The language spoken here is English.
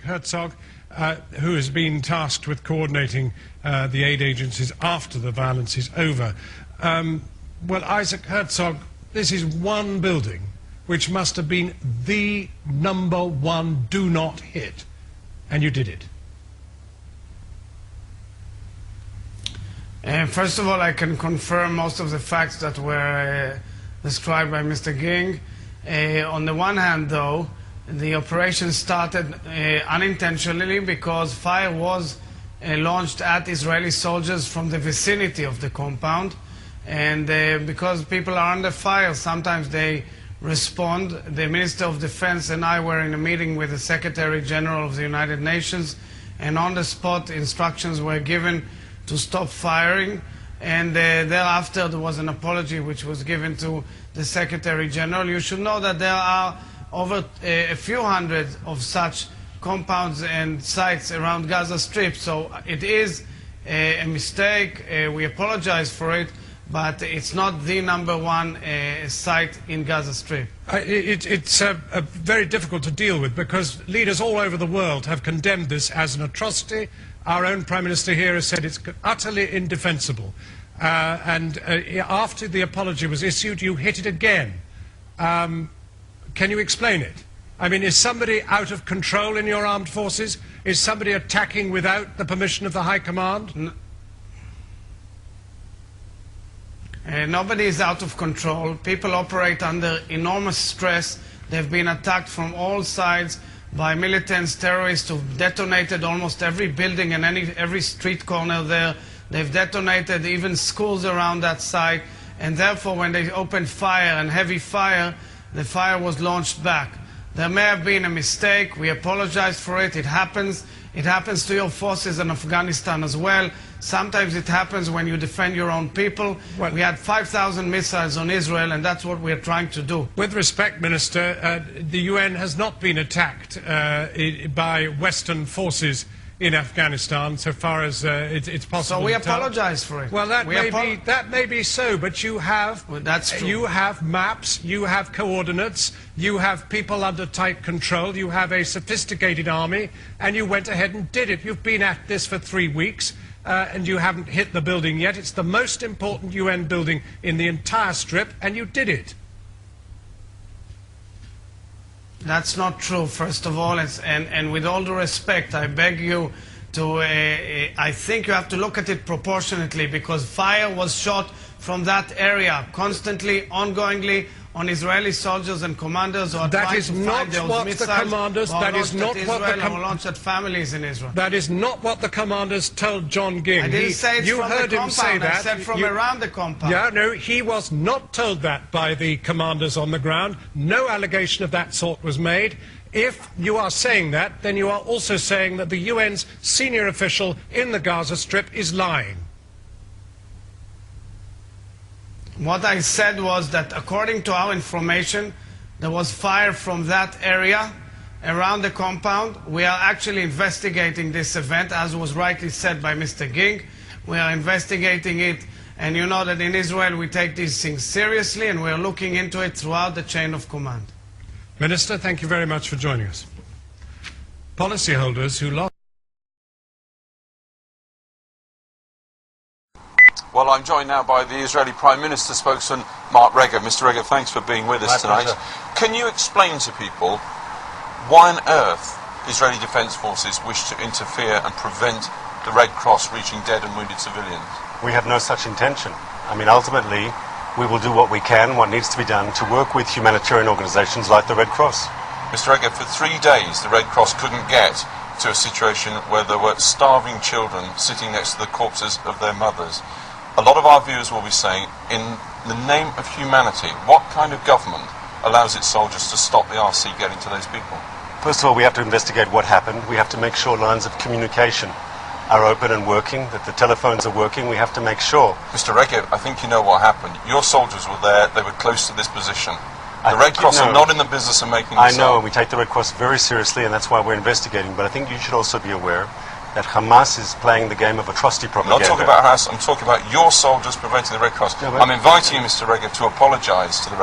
Herzog, who has been tasked with coordinating the aid agencies after the violence is over. Well, Isaac Herzog, this is one building which must have been the #1 do not hit, and you did it. First of all, I can confirm most of the facts that were described by Mr. Ging. On the one hand, though, the operation started unintentionally because fire was launched at Israeli soldiers from the vicinity of the compound. And because people are under fire, sometimes they respond. The Minister of Defense and I were in a meeting with the Secretary General of the United Nations, and on the spot instructions were given to stop firing, and thereafter there was an apology which was given to the Secretary General. You should know that there are over a few hundred of such compounds and sites around Gaza Strip, so it is a mistake. We apologize for it, but it's not the #1 site in Gaza Strip. It's very difficult to deal with because leaders all over the world have condemned this as an atrocity. Our own Prime Minister here has said it's utterly indefensible. And after the apology was issued, you hit it again. Can you explain it? I mean, is somebody out of control in your armed forces? Is somebody attacking without the permission of the High Command? Nobody is out of control. People operate under enormous stress. They've been attacked from all sides by militants, terrorists who've detonated almost every building and every street corner there. They've detonated even schools around that site, and therefore when they opened fire and heavy fire, the fire was launched back. There may have been a mistake. We apologize for it. It happens. It happens to your forces in Afghanistan as well. Sometimes it happens when you defend your own people. Well, we had 5,000 missiles on Israel, and that's what we're trying to do. With respect, Minister, the UN has not been attacked by Western forces in Afghanistan, so far as it's possible. So we apologize for it. Well, that may be so, but you have that's true. You have maps, you have coordinates, you have people under tight control, you have a sophisticated army, and you went ahead and did it. You've been at this for 3 weeks. And you haven't hit the building yet. It's the most important UN building in the entire strip, and you did it. That's not true, first of all, and with all due respect, I beg you to, I think you have to look at it proportionately, because fire was shot from that area constantly, ongoingly, on Israeli soldiers and commanders who are trying to find those missiles launched at families in Israel. That is not what the commanders told John Ging. I didn't say it's from the compound. I said from around the compound. Yeah, no, he was not told that by the commanders on the ground. No allegation of that sort was made. If you are saying that, then you are also saying that the UN's senior official in the Gaza Strip is lying. What I said was that according to our information, there was fire from that area around the compound. We are actually investigating this event, as was rightly said by Mr. Ging. We are investigating it, and you know that in Israel we take these things seriously, and we are looking into it throughout the chain of command. Minister, thank you very much for joining us. Policyholders who lost... Well, I'm joined now by the Israeli Prime Minister spokesman, Mark Regev. Mr. Regev, thanks for being with us tonight. Can you explain to people why on earth Israeli Defence Forces wish to interfere and prevent the Red Cross reaching dead and wounded civilians? We have no such intention. I mean, ultimately, we will do what we can, what needs to be done, to work with humanitarian organisations like the Red Cross. Mr. Regev, for 3 days the Red Cross couldn't get to a situation where there were starving children sitting next to the corpses of their mothers. A lot of our viewers will be saying, in the name of humanity, what kind of government allows its soldiers to stop the RC getting to those people? First of all, we have to investigate what happened. We have to make sure lines of communication are open and working, that the telephones are working. We have to make sure. Mr. Regev, I think you know what happened. Your soldiers were there, they were close to this position. The Red Cross are not in the business of making this I know, and we take the Red Cross very seriously, and that's why we're investigating. But I think you should also be aware that Hamas is playing the game of atrocity propaganda. I'm not talking about Hamas, I'm talking about your soldiers preventing the Red Cross. I'm inviting you, Mr. Regev, to apologise to the Red Cross.